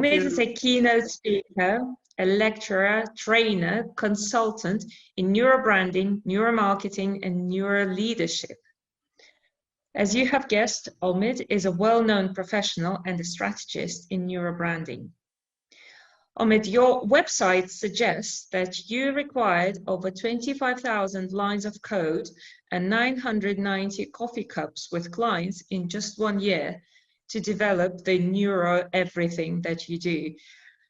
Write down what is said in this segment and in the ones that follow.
Thank Omid is you. a keynote speaker, a lecturer, trainer, consultant in neurobranding, neuromarketing, and neuroleadership. As you have guessed, Omid is a well-known professional and a strategist in neurobranding. Omid, your website suggests that you required over 25,000 lines of code and 990 coffee cups with clients in just 1 year to develop the neuro everything that you do.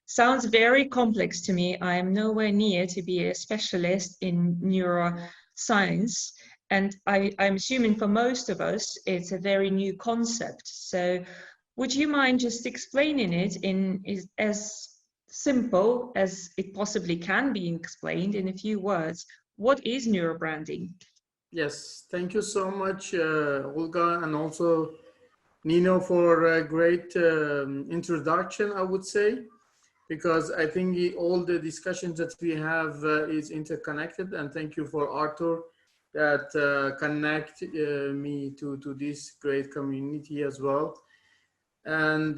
Sounds very complex to me. I am nowhere near to be a specialist in neuroscience. And I'm assuming for most of us, it's a very new concept. So would you mind just explaining it in as simple as it possibly can be explained in a few words? What is neurobranding? Yes, thank you so much, Olga, and also Nino, for a great introduction, I would say, because I think all the discussions that we have is interconnected, and thank you for Arthur that connect me to this great community as well. And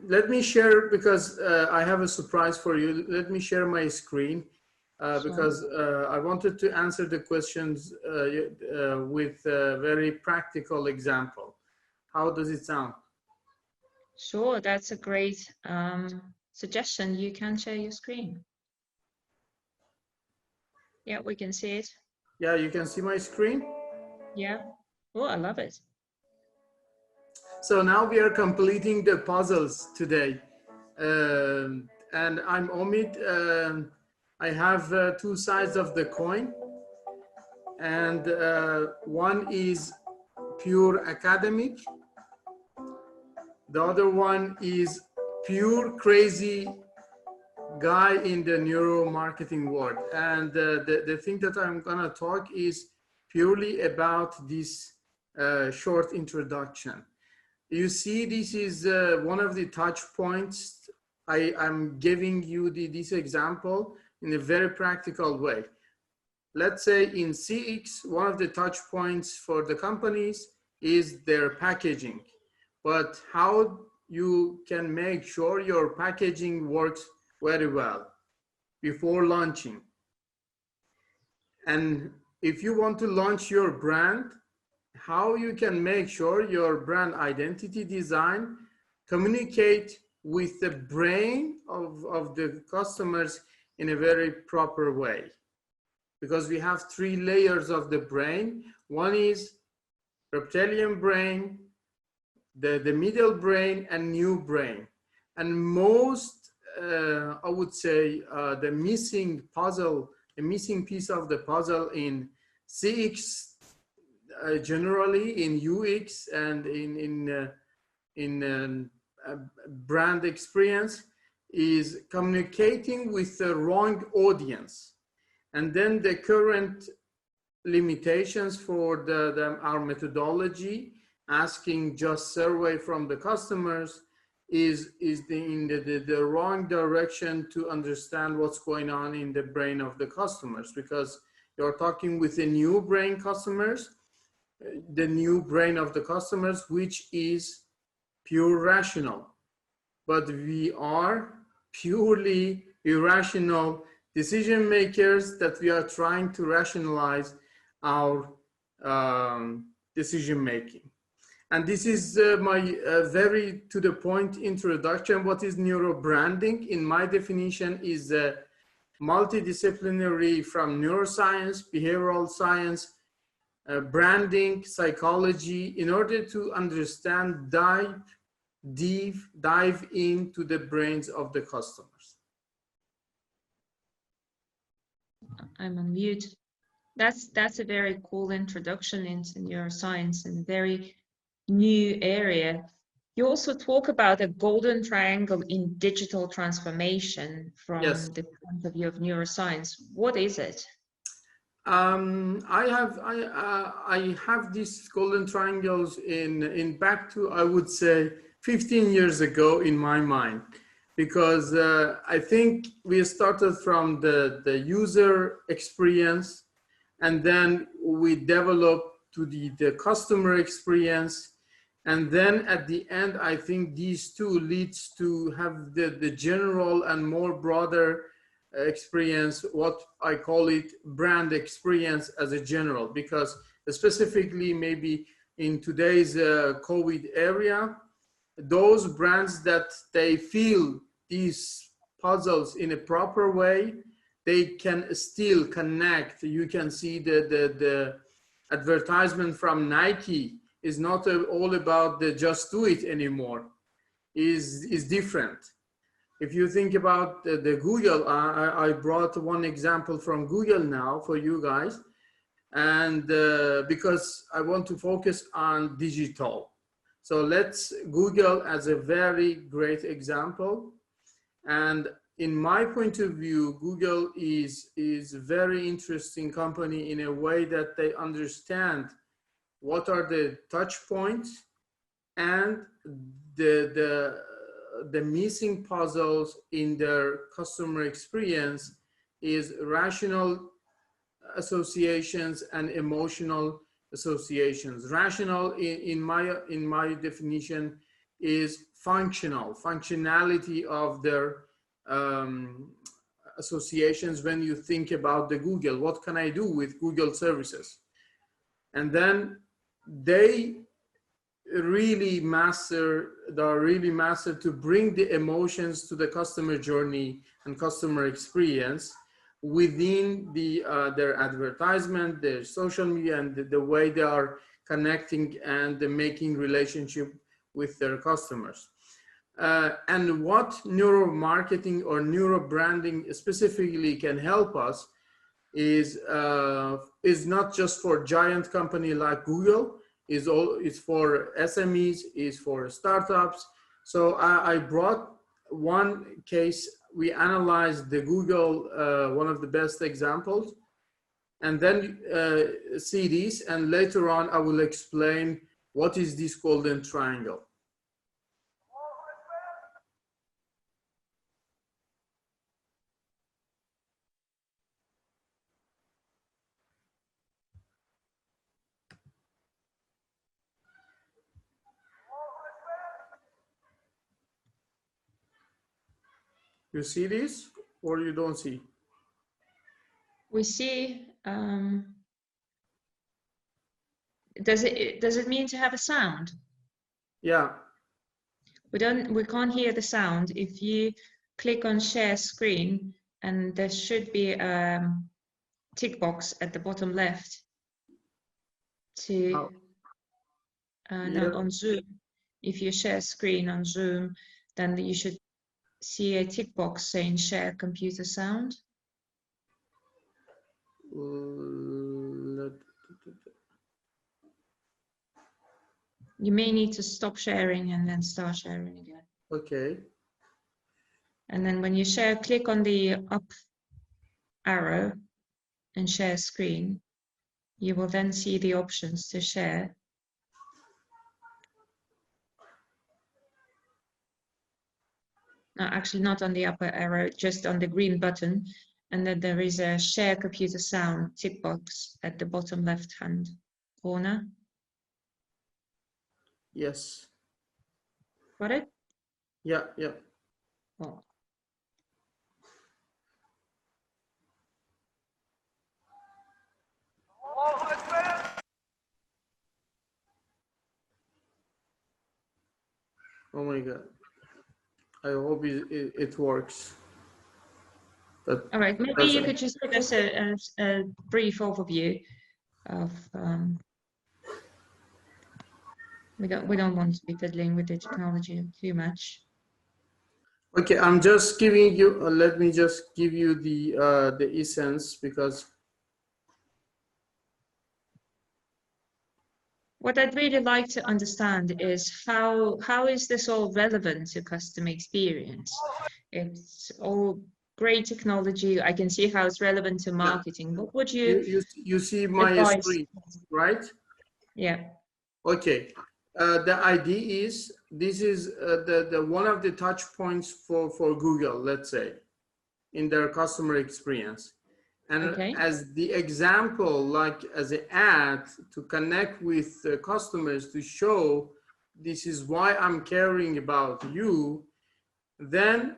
let me share, because I have a surprise for you. Let me share my screen because I wanted to answer the questions with a very practical example. How does it sound? Sure, that's a great suggestion. You can share your screen. Yeah, we can see it. Yeah, you can see my screen? Yeah. Oh, I love it. So now we are completing the puzzles today. And I'm Omid. I have two sides of the coin. And one is pure academic. The other one is pure crazy guy in the neuromarketing world. And the thing that I'm gonna talk is purely about this short introduction. You see, this is one of the touch points. I'm giving you this example in a very practical way. Let's say in CX, one of the touch points for the companies is their packaging. But how you can make sure your packaging works very well before launching. And if you want to launch your brand, how you can make sure your brand identity design communicate with the brain of the customers in a very proper way. Because we have 3 layers of the brain. One is reptilian brain, the middle brain, and new brain. And most, I would say, the missing puzzle, the missing piece of the puzzle in CX, generally in UX and in brand experience, is communicating with the wrong audience. And then the current limitations for our methodology, asking just survey from the customers, is in the wrong direction to understand what's going on in the brain of the customers, because you're talking with the new brain customers, the new brain of the customers, which is pure rational. But we are purely irrational decision makers that we are trying to rationalize our decision making. And this is my very to the point introduction. What is neurobranding? In my definition, is multidisciplinary from neuroscience, behavioral science, branding, psychology, in order to understand, dive into the brains of the customers. I'm on mute. That's a very cool introduction into neuroscience and very new area. You also talk about a golden triangle in digital transformation from the point of view of neuroscience. What is it? I have these golden triangles in back to, I would say, 15 years ago in my mind, because I think we started from the user experience, and then we developed to the customer experience, And then at the end, I think these two leads to have the general and more broader experience, what I call it brand experience as a general, because specifically maybe in today's COVID area, those brands that they feel these puzzles in a proper way, they can still connect. You can see the advertisement from Nike is not all about the just do it anymore, is different. If you think about the Google, I brought one example from Google now for you guys, and because I want to focus on digital. So let's Google as a very great example. And in my point of view, Google is a very interesting company in a way that they understand what are the touch points and the missing puzzles in their customer experience is rational associations and emotional associations. Rational in my definition is functionality of their associations. When you think about the Google, what can I do with Google services? And then they really master to bring the emotions to the customer journey and customer experience within their advertisement, their social media, and the way they are connecting and making relationship with their customers. And what neuromarketing or neurobranding specifically can help us is not just for giant company like Google, is for SMEs, is for startups. So I brought one case. We analyzed the Google, one of the best examples, and then see this, and later on I will explain what is this golden triangle. You see this or you don't see? We see. Does it mean to have a sound? Yeah. We can't hear the sound. If you click on share screen, and there should be a tick box at the bottom left to no, on Zoom. If you share screen on Zoom, then you should see a tick box saying share computer sound. You may need to stop sharing and then start sharing again. Okay. And then when you share, click on the up arrow and share screen. You will then see the options to share. No, actually not on the upper arrow, just on the green button. And then there is a share computer sound tick box at the bottom left-hand corner. Yes. Got it? Yeah, yeah. Oh. Oh my God. I hope it works. But all right, maybe you could just give us a brief overview of we don't want to be fiddling with the technology too much. Okay, I'm just giving you. Let me just give you the essence, because what I'd really like to understand is how is this all relevant to customer experience? It's all great technology. I can see how it's relevant to marketing. What would you see my advise? screen, right? Yeah. Okay. The idea is this is the one of the touch points for Google, let's say, in their customer experience. And okay. As the example, like as an ad to connect with customers, to show this is why I'm caring about you, then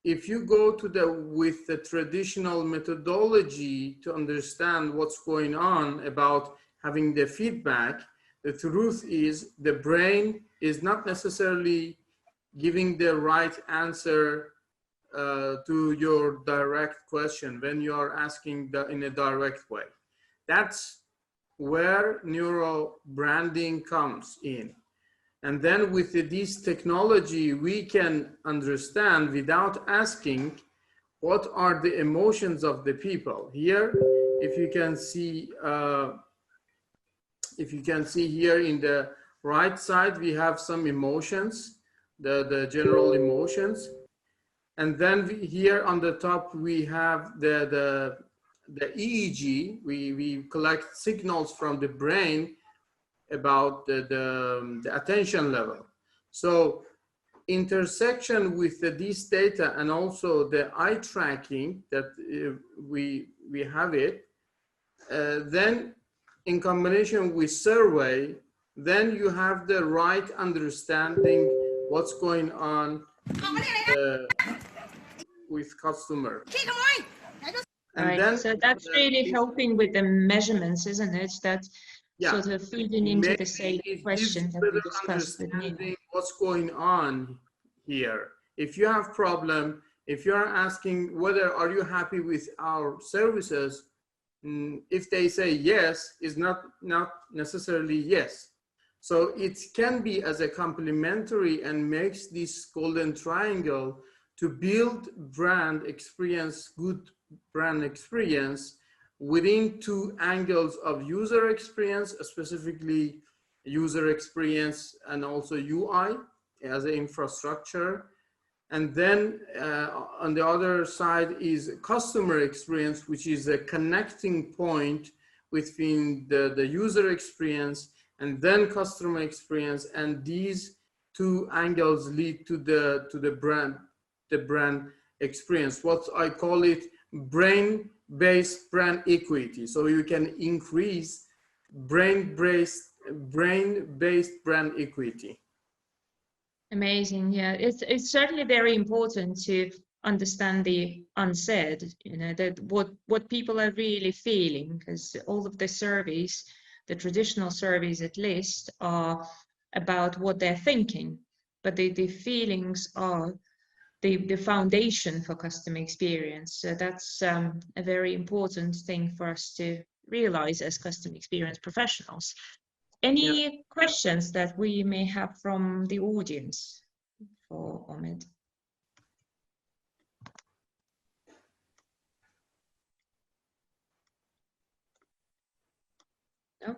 if you go to with the traditional methodology to understand what's going on about having the feedback, the truth is the brain is not necessarily giving the right answer to your direct question when you are asking in a direct way. That's where neuro branding comes in. And then with this technology, we can understand without asking what are the emotions of the people. Here, if you can see here in the right side, we have some emotions, the general emotions. And then here on the top, we have the EEG. We collect signals from the brain about the attention level. So intersection with this data and also the eye tracking that we have it, then in combination with survey, then you have the right understanding what's going on with customer. And right. then, so that's really helping with the measurements, isn't it? That sort of feeding into the same question that we discussed with Nina. What's going on here? If you have problem, if you are asking whether are you happy with our services, if they say yes, is not necessarily yes. So it can be as a complementary and makes this golden triangle to build brand experience, good brand experience within two angles of user experience, specifically user experience and also UI as an infrastructure. And then on the other side is customer experience, which is a connecting point between the user experience and then customer experience. And these two angles lead to the brand experience. What I call it brain-based brand equity. So you can increase brain-based brand equity. Amazing. Yeah, it's certainly very important to understand the unsaid, you know, that what people are really feeling, because all of the surveys, the traditional surveys at least, are about what they're thinking, but the feelings are the foundation for customer experience. So that's a very important thing for us to realize as customer experience professionals. Any questions that we may have from the audience for Omid? No?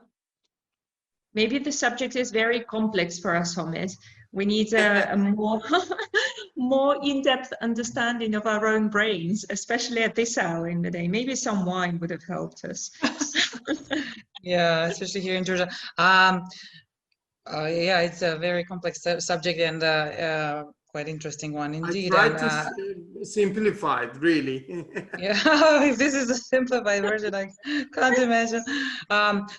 Maybe the subject is very complex for us, Omid. We need a more, more in-depth understanding of our own brains, especially at this hour in the day. Maybe some wine would have helped us. Yeah, especially here in Georgia. Yeah, it's a very complex subject and quite interesting one indeed. I tried to simplify it, really. Yeah, if this is a simplified version, I can't imagine.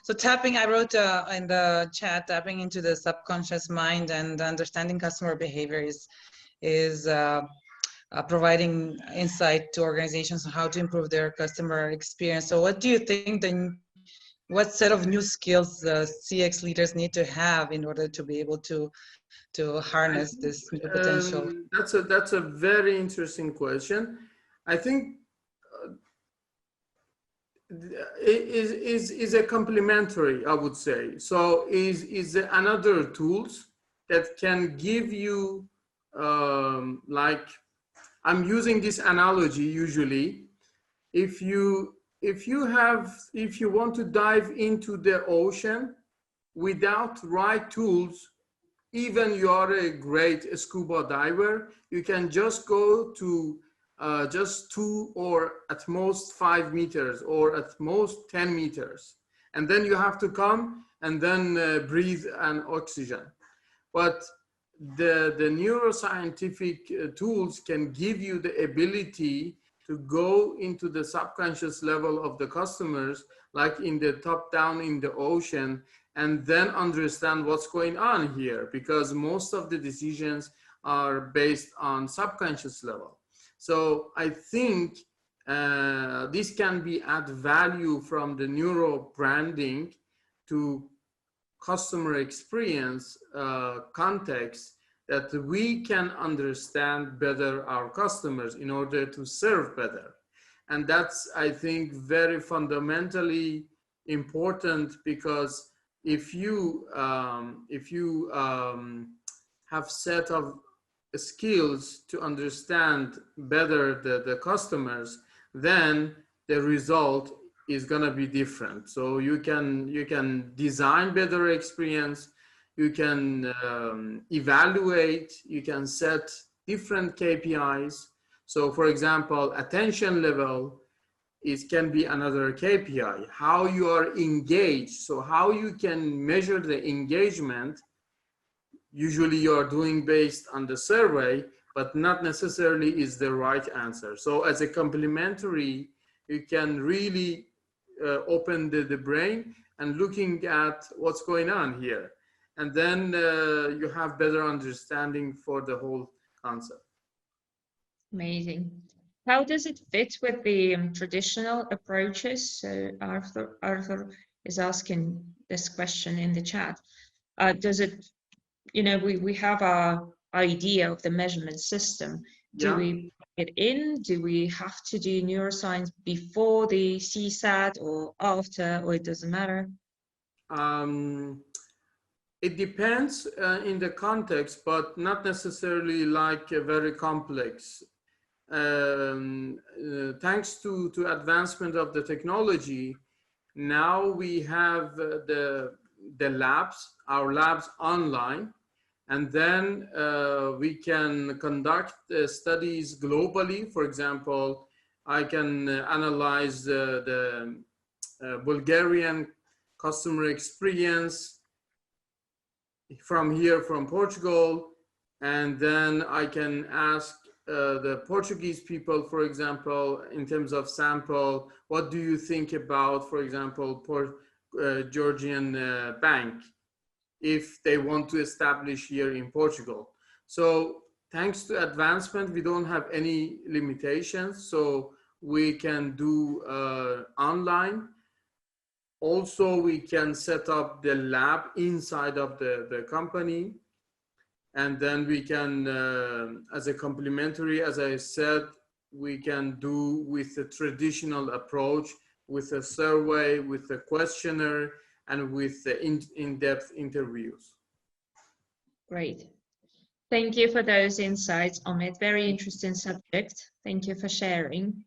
So tapping, I wrote in the chat, tapping into the subconscious mind and understanding customer behavior is providing insight to organizations on how to improve their customer experience. So what do you think what set of new skills CX leaders need to have in order to be able to harness this new potential? That's a very interesting question. I think is a complementary, I would say. So is another tools that can give you like, I'm using this analogy usually. If you want to dive into the ocean without right tools, even you are a great scuba diver, you can just go to just 2 or at most 5 meters or at most 10 meters. And then you have to come and then breathe an oxygen. But the neuroscientific tools can give you the ability to go into the subconscious level of the customers, like in the top down in the ocean, and then understand what's going on here, because most of the decisions are based on subconscious level. So I think this can be add value from the neuro branding to customer experience context, that we can understand better our customers in order to serve better. And that's, I think, very fundamentally important, because if you have set of skills to understand better the customers, then the result is going to be different. So you can design better experience, you can evaluate, you can set different KPIs. So for example, attention level can be another KPI. How you are engaged, so how you can measure the engagement. Usually you are doing based on the survey, but not necessarily is the right answer. So as a complementary, you can really open the brain and looking at what's going on here. And then you have better understanding for the whole concept. Amazing. How does it fit with the traditional approaches? So Arthur is asking this question in the chat. Does it, you know, we have our idea of the measurement system. Do we put it in? Do we have to do neuroscience before the CSAT or after, or it doesn't matter? It depends in the context, but not necessarily like a very complex. Thanks to advancement of the technology, now we have the labs, our labs online, and then we can conduct studies globally. For example, I can analyze the Bulgarian customer experience from here, from Portugal, and then I can ask the Portuguese people, for example, in terms of sample, what do you think about, for example, Georgian bank, if they want to establish here in Portugal. So thanks to advancement, we don't have any limitations, so we can do online. Also, we can set up the lab inside of the company. And then we can, as a complementary, as I said, we can do with the traditional approach, with a survey, with a questionnaire, and with the in-depth interviews. Great. Thank you for those insights, Omid. Very interesting subject. Thank you for sharing.